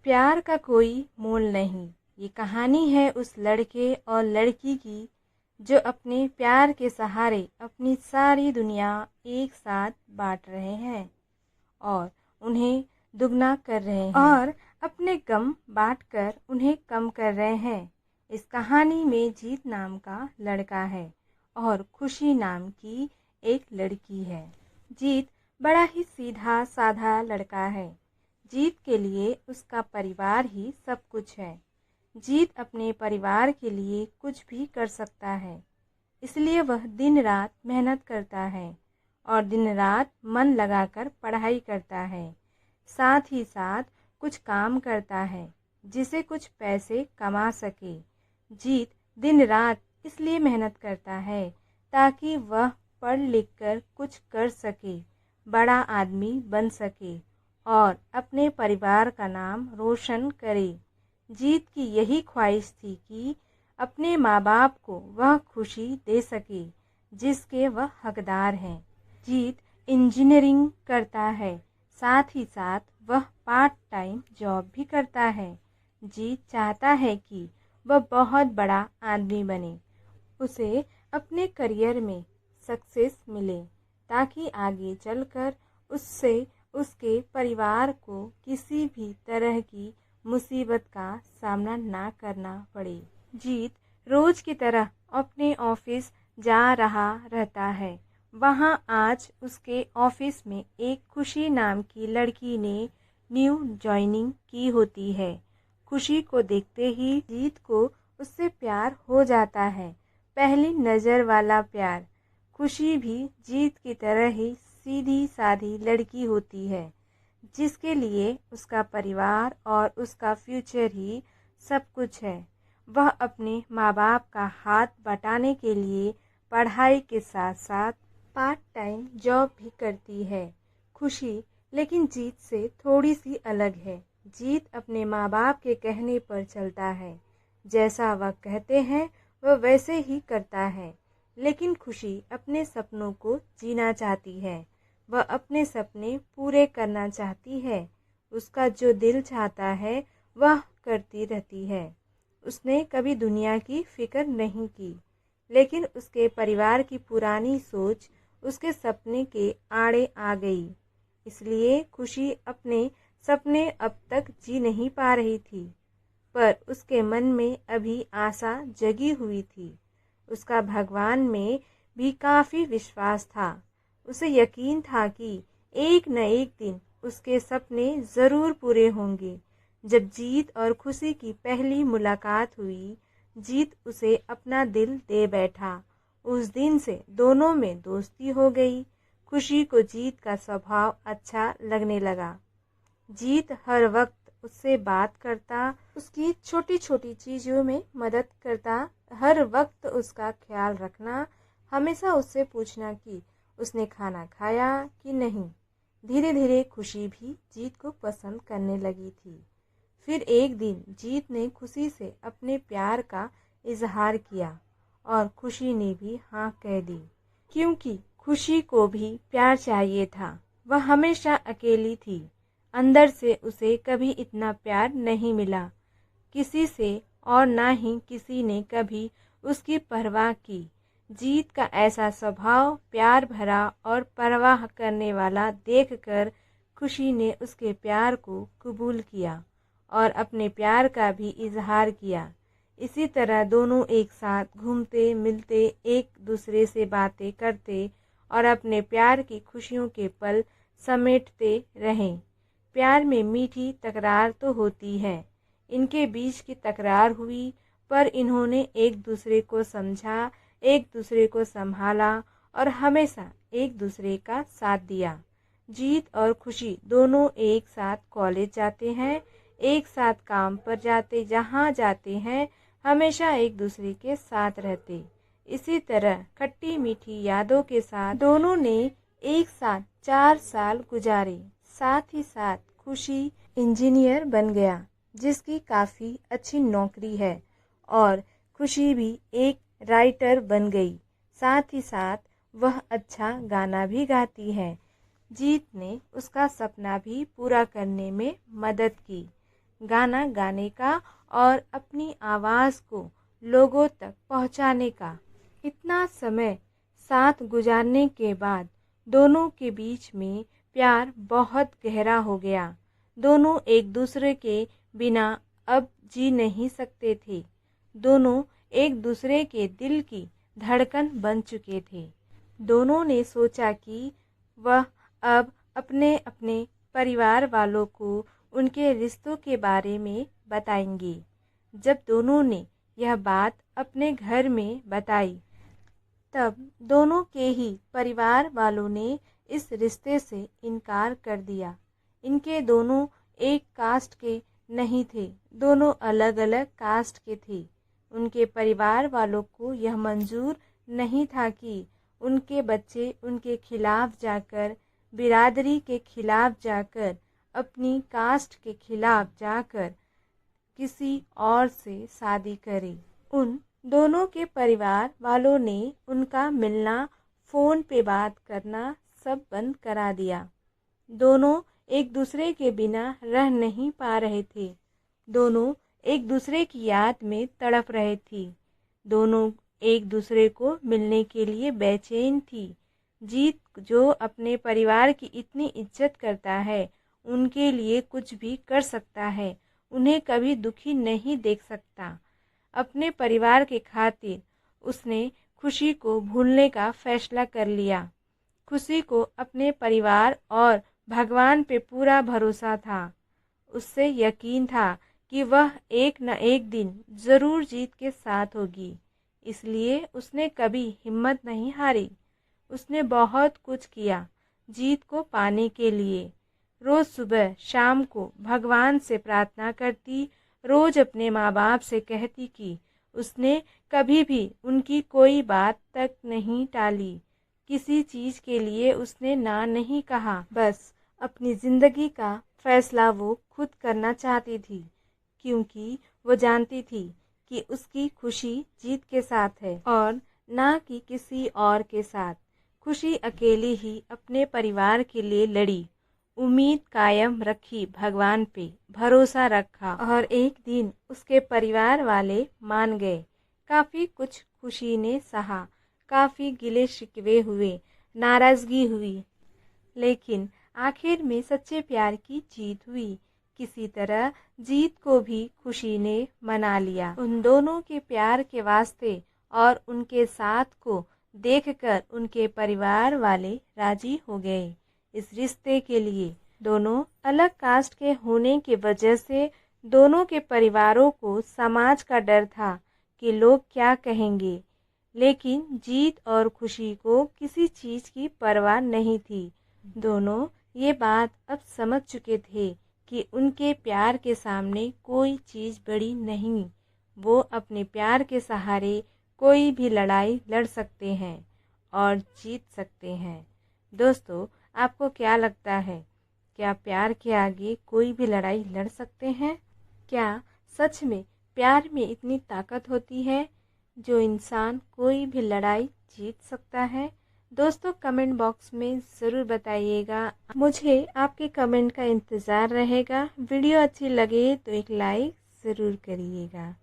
प्यार का कोई मोल नहीं। ये कहानी है उस लड़के और लड़की की जो अपने प्यार के सहारे अपनी सारी दुनिया एक साथ बांट रहे हैं और उन्हें दुगना कर रहे हैं और अपने गम बांटकर उन्हें कम कर रहे हैं। इस कहानी में जीत नाम का लड़का है और खुशी नाम की एक लड़की है। जीत बड़ा ही सीधा साधा लड़का है। जीत के लिए उसका परिवार ही सब कुछ है। जीत अपने परिवार के लिए कुछ भी कर सकता है, इसलिए वह दिन रात मेहनत करता है और दिन रात मन लगाकर पढ़ाई करता है। साथ ही साथ कुछ काम करता है जिसे कुछ पैसे कमा सके। जीत दिन रात इसलिए मेहनत करता है ताकि वह पढ़ लिख कर कुछ कर सके, बड़ा आदमी बन सके और अपने परिवार का नाम रोशन करे। जीत की यही ख्वाहिश थी कि अपने माँ बाप को वह खुशी दे सके जिसके वह हकदार हैं। जीत इंजीनियरिंग करता है, साथ ही साथ वह पार्ट टाइम जॉब भी करता है। जीत चाहता है कि वह बहुत बड़ा आदमी बने, उसे अपने करियर में सक्सेस मिले ताकि आगे चलकर उससे उसके परिवार को किसी भी तरह की मुसीबत का सामना ना करना पड़े। जीत रोज की तरह अपने ऑफिस जा रहा रहता है। वहाँ आज उसके ऑफिस में एक खुशी नाम की लड़की ने न्यू ज्वाइनिंग की होती है। खुशी को देखते ही जीत को उससे प्यार हो जाता है, पहली नज़र वाला प्यार। खुशी भी जीत की तरह ही सीधी सादी लड़की होती है जिसके लिए उसका परिवार और उसका फ्यूचर ही सब कुछ है। वह अपने माँ बाप का हाथ बटाने के लिए पढ़ाई के साथ साथ पार्ट टाइम जॉब भी करती है। खुशी लेकिन जीत से थोड़ी सी अलग है। जीत अपने माँ बाप के कहने पर चलता है, जैसा वह कहते हैं वह वैसे ही करता है। लेकिन खुशी अपने सपनों को जीना चाहती है, वह अपने सपने पूरे करना चाहती है। उसका जो दिल चाहता है वह करती रहती है। उसने कभी दुनिया की फिक्र नहीं की, लेकिन उसके परिवार की पुरानी सोच उसके सपने के आड़े आ गई। इसलिए खुशी अपने सपने अब तक जी नहीं पा रही थी, पर उसके मन में अभी आशा जगी हुई थी। उसका भगवान में भी काफ़ी विश्वास था। उसे यकीन था कि एक न एक दिन उसके सपने ज़रूर पूरे होंगे। जब जीत और खुशी की पहली मुलाकात हुई, जीत उसे अपना दिल दे बैठा। उस दिन से दोनों में दोस्ती हो गई। खुशी को जीत का स्वभाव अच्छा लगने लगा। जीत हर वक्त उससे बात करता, उसकी छोटी छोटी चीज़ों में मदद करता, हर वक्त उसका ख्याल रखना, हमेशा उससे पूछना कि उसने खाना खाया कि नहीं। धीरे धीरे खुशी भी जीत को पसंद करने लगी थी। फिर एक दिन जीत ने खुशी से अपने प्यार का इजहार किया और खुशी ने भी हाँ कह दी, क्योंकि खुशी को भी प्यार चाहिए था। वह हमेशा अकेली थी। अंदर से उसे कभी इतना प्यार नहीं मिला किसी से, और ना ही किसी ने कभी उसकी परवाह की। जीत का ऐसा स्वभाव, प्यार भरा और परवाह करने वाला देखकर खुशी ने उसके प्यार को कबूल किया और अपने प्यार का भी इजहार किया। इसी तरह दोनों एक साथ घूमते मिलते, एक दूसरे से बातें करते और अपने प्यार की खुशियों के पल समेटते रहें। प्यार में मीठी तकरार तो होती है। इनके बीच की तकरार हुई, पर इन्होंने एक दूसरे को समझा, एक दूसरे को संभाला और हमेशा एक दूसरे का साथ दिया। जीत और खुशी दोनों एक साथ कॉलेज जाते हैं, एक साथ काम पर जाते, जहाँ जाते हैं हमेशा एक दूसरे के साथ रहते। इसी तरह खट्टी मीठी यादों के साथ दोनों ने एक साथ 4 साल गुजारे। साथ ही साथ खुशी इंजीनियर बन गया, जिसकी काफ़ी अच्छी नौकरी है, और खुशी भी एक राइटर बन गई। साथ ही साथ वह अच्छा गाना भी गाती है। जीत ने उसका सपना भी पूरा करने में मदद की। गाना गाने का और अपनी आवाज़ को लोगों तक पहुंचाने का। इतना समय साथ गुजारने के बाद दोनों के बीच में प्यार बहुत गहरा हो गया। दोनों एक दूसरे के बिना अब जी नहीं सकते थे। दोनों एक दूसरे के दिल की धड़कन बन चुके थे। दोनों ने सोचा कि वह अब अपने अपने परिवार वालों को उनके रिश्तों के बारे में बताएंगे। जब दोनों ने यह बात अपने घर में बताई, तब दोनों के ही परिवार वालों ने इस रिश्ते से इनकार कर दिया। इनके दोनों एक कास्ट के नहीं थे, दोनों अलग अलग कास्ट के थे। उनके परिवार वालों को यह मंजूर नहीं था कि उनके बच्चे उनके खिलाफ जाकर, बिरादरी के खिलाफ जाकर, अपनी कास्ट के खिलाफ जाकर किसी और से शादी करें। उन दोनों के परिवार वालों ने उनका मिलना, फ़ोन पे बात करना सब बंद करा दिया। दोनों एक दूसरे के बिना रह नहीं पा रहे थे। दोनों एक दूसरे की याद में तड़प रहे थे। दोनों एक दूसरे को मिलने के लिए बेचैन थी। जीत, जो अपने परिवार की इतनी इज्जत करता है, उनके लिए कुछ भी कर सकता है, उन्हें कभी दुखी नहीं देख सकता। अपने परिवार के खातिर उसने खुशी को भूलने का फैसला कर लिया। खुशी को अपने परिवार और भगवान पे पूरा भरोसा था। उससे यकीन था कि वह एक न एक दिन ज़रूर जीत के साथ होगी। इसलिए उसने कभी हिम्मत नहीं हारी। उसने बहुत कुछ किया जीत को पाने के लिए। रोज़ सुबह शाम को भगवान से प्रार्थना करती, रोज़ अपने माँ बाप से कहती कि उसने कभी भी उनकी कोई बात तक नहीं टाली। किसी चीज़ के लिए उसने ना नहीं कहा। बस अपनी ज़िंदगी का फैसला वो खुद करना चाहती थी, क्योंकि वो जानती थी कि उसकी खुशी जीत के साथ है और ना कि किसी और के साथ। खुशी अकेली ही अपने परिवार के लिए लड़ी, उम्मीद कायम रखी, भगवान पे भरोसा रखा और एक दिन उसके परिवार वाले मान गए। काफ़ी कुछ खुशी ने सहा, काफ़ी गिले शिकवे हुए, नाराज़गी हुई, लेकिन आखिर में सच्चे प्यार की जीत हुई। किसी तरह जीत को भी खुशी ने मना लिया। उन दोनों के प्यार के वास्ते और उनके साथ को देखकर उनके परिवार वाले राजी हो गए। इस रिश्ते के लिए दोनों अलग कास्ट के होने की वजह से दोनों के परिवारों को समाज का डर था कि लोग क्या कहेंगे, लेकिन जीत और खुशी को किसी चीज़ की परवाह नहीं थी। दोनों ये बात अब समझ चुके थे कि उनके प्यार के सामने कोई चीज़ बड़ी नहीं। वो अपने प्यार के सहारे कोई भी लड़ाई लड़ सकते हैं और जीत सकते हैं। दोस्तों, आपको क्या लगता है, क्या प्यार के आगे कोई भी लड़ाई लड़ सकते हैं? क्या सच में प्यार में इतनी ताकत होती है जो इंसान कोई भी लड़ाई जीत सकता है? दोस्तों, कमेंट बॉक्स में ज़रूर बताइएगा। मुझे आपके कमेंट का इंतज़ार रहेगा। वीडियो अच्छी लगे तो एक लाइक ज़रूर करिएगा।